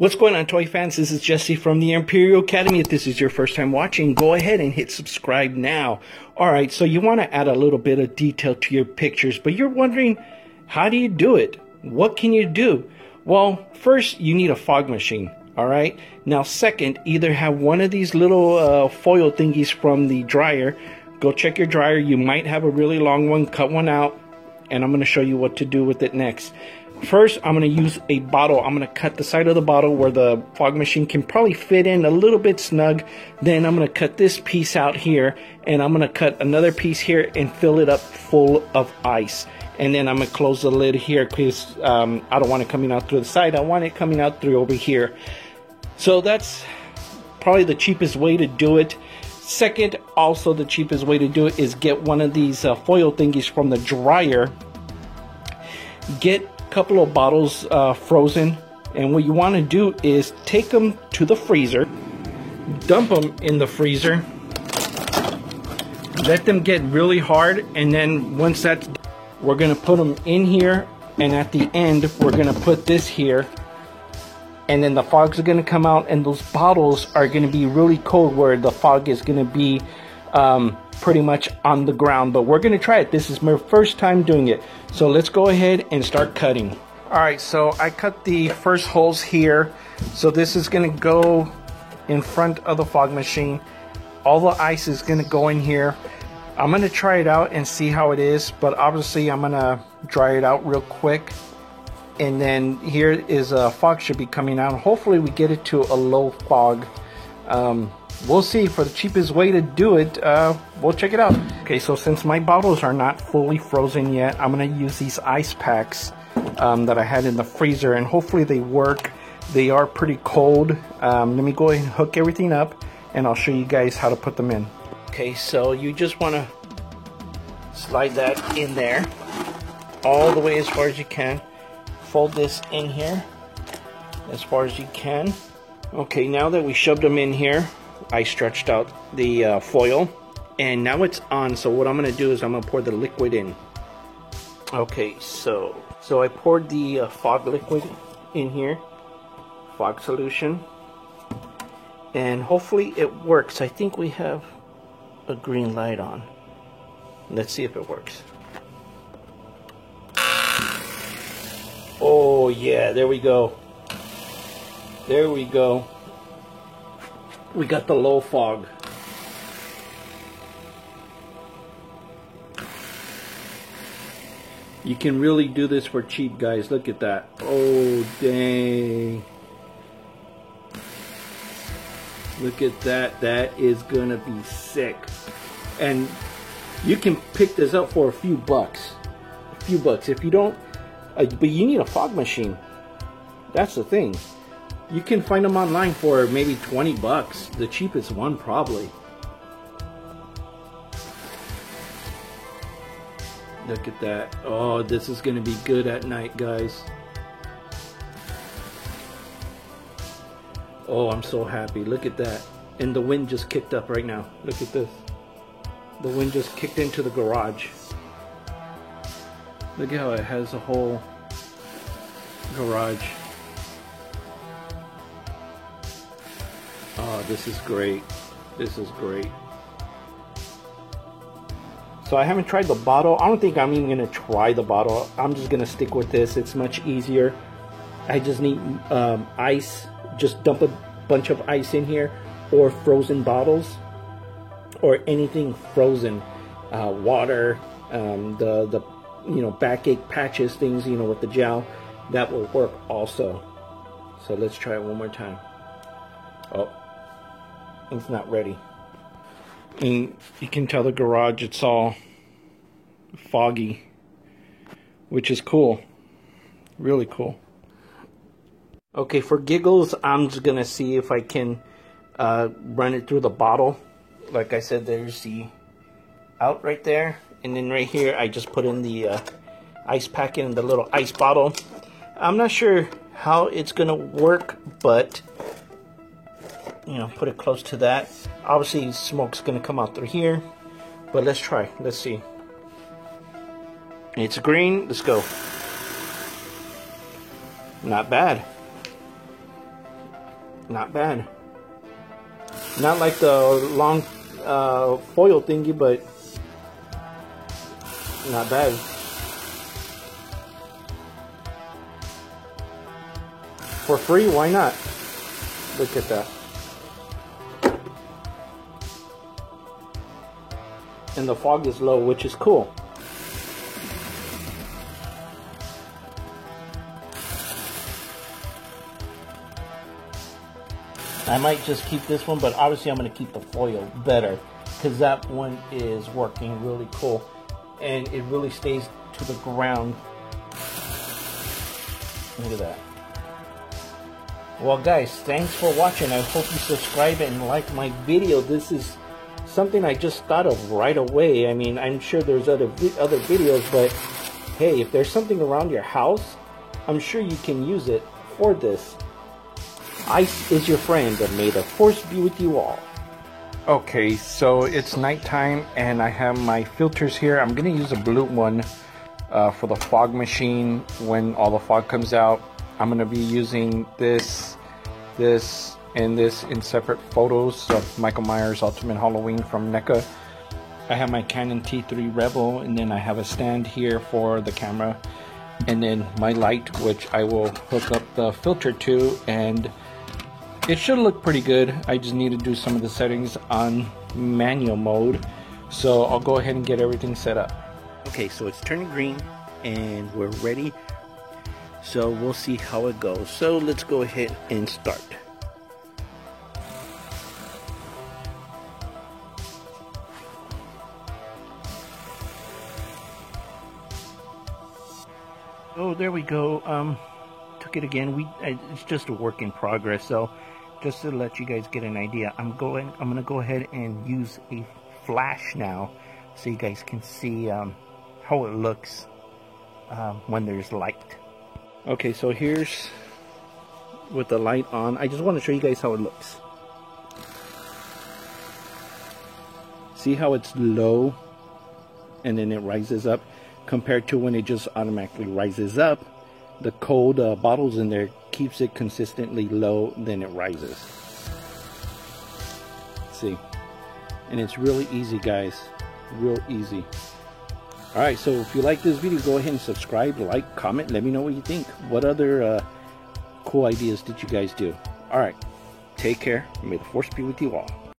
What's going on, toy fans? This is Jesse from the Imperial Academy. If this is your first time watching, go ahead and hit subscribe now. Alright, so you want to add a little bit of detail to your pictures, but you're wondering, how do you do it? What can you do? Well, first, you need a fog machine. Alright, now second, either have one of these little foil thingies from the dryer. Go check your dryer. You might have a really long one. Cut one out, and I'm going to show you what to do with it next. First, I'm going to use a bottle. I'm going to cut the side of the bottle where the fog machine can probably fit in a little bit snug. Then I'm going to cut this piece out here, and I'm going to cut another piece here and fill it up full of ice. And then I'm going to close the lid here because I don't want it coming out through the side. I want it coming out through over here. So that's probably the cheapest way to do it. Second, also the cheapest way to do it is get one of these foil thingies from the dryer. Get couple of bottles frozen, and what you want to do is take them to the freezer, dump them in the freezer, let them get really hard, and then once that's done, we're going to put them in here, and at the end we're going to put this here, and then the fog's going to come out, and those bottles are going to be really cold where the fog is going to be pretty much on the ground. But we're going to try it. This is my first time doing it, so let's go ahead and start cutting. Alright, so I cut the first holes here. So this is going to go in front of the fog machine. All the ice is going to go in here. I'm going to try it out and see how it is, but obviously I'm going to dry it out real quick. And then here is a fog should be coming out. Hopefully we get it to a low fog. We'll see. For the cheapest way to do it, we'll check it out. Okay, so since my bottles are not fully frozen yet, I'm going to use these ice packs that I had in the freezer, and hopefully they work. They are pretty cold. Let me go ahead and hook everything up, and I'll show you guys how to put them in. Okay, so you just want to slide that in there all the way as far as you can. Fold this in here as far as you can. Okay, now that we shoved them in here, I stretched out the foil, and now it's on. So what I'm going to do is I'm going to pour the liquid in. Okay, so I poured the fog liquid in here, fog solution, and hopefully it works. I think we have a green light on. Let's see if it works. Oh yeah, there we go. There we go. We got the low fog. You can really do this for cheap, guys. Look at that. Oh, dang. Look at that. That is gonna be sick. And you can pick this up for a few bucks. A few bucks. If you don't, but you need a fog machine. That's the thing. You can find them online for maybe 20 bucks. The cheapest one probably. Look at that. Oh, this is going to be good at night, guys. Oh, I'm so happy. Look at that. And the wind just kicked up right now. Look at this. The wind just kicked into the garage. Look at how it has a whole garage. Oh, this is great. This is great. So I haven't tried the bottle. I don't think I'm even going to try the bottle. I'm just going to stick with this. It's much easier. I just need ice. Just dump a bunch of ice in here, or frozen bottles, or anything frozen. Water, the backache patches, things, with the gel. That will work also. So let's try it one more time. Oh, it's not ready. And you can tell the garage, it's all foggy, which is cool. Really cool. Okay, for giggles, I'm just gonna see if I can run it through the bottle. Like I said, there's the out right there, and then right here I just put in the ice packet in the little ice bottle. I'm not sure how it's gonna work, but put it close to that. Obviously smoke's gonna come out through here, but let's try. Let's see. It's green. Let's go. Not bad. Not bad. Not like the long foil thingy, but not bad. For free, why not? Look at that. And the fog is low, which is cool. I might just keep this one, but obviously I'm going to keep the foil better because that one is working really cool and it really stays to the ground. Look at that. Well guys, thanks for watching. I hope you subscribe and like my video. This is something I just thought of right away. I mean, I'm sure there's other videos, but hey, if there's something around your house, I'm sure you can use it for this. Ice is your friend, and may the force be with you all. Okay, so it's nighttime and I have my filters here. I'm gonna use a blue one for the fog machine when all the fog comes out. I'm gonna be using this, and this in separate photos of Michael Myers Ultimate Halloween from NECA. I have my Canon T3 Rebel, and then I have a stand here for the camera, and then my light, which I will hook up the filter to, and it should look pretty good. I just need to do some of the settings on manual mode, so I'll go ahead and get everything set up. Okay, so it's turning green and we're ready, so we'll see how it goes. So let's go ahead and start. Oh, there we go. Took it again. It's just a work in progress. So just to let you guys get an idea, I'm gonna go ahead and use a flash now, so you guys can see how it looks when there's light. Okay, so here's with the light on. I just want to show you guys how it looks. See how it's low and then it rises up, compared to when it just automatically rises up. The cold bottles in there keeps it consistently low, then it rises. See, and it's really easy, guys, real easy. All right, so if you like this video, go ahead and subscribe, like, comment, let me know what you think. What other cool ideas did you guys do? All right, take care. May the force be with you all.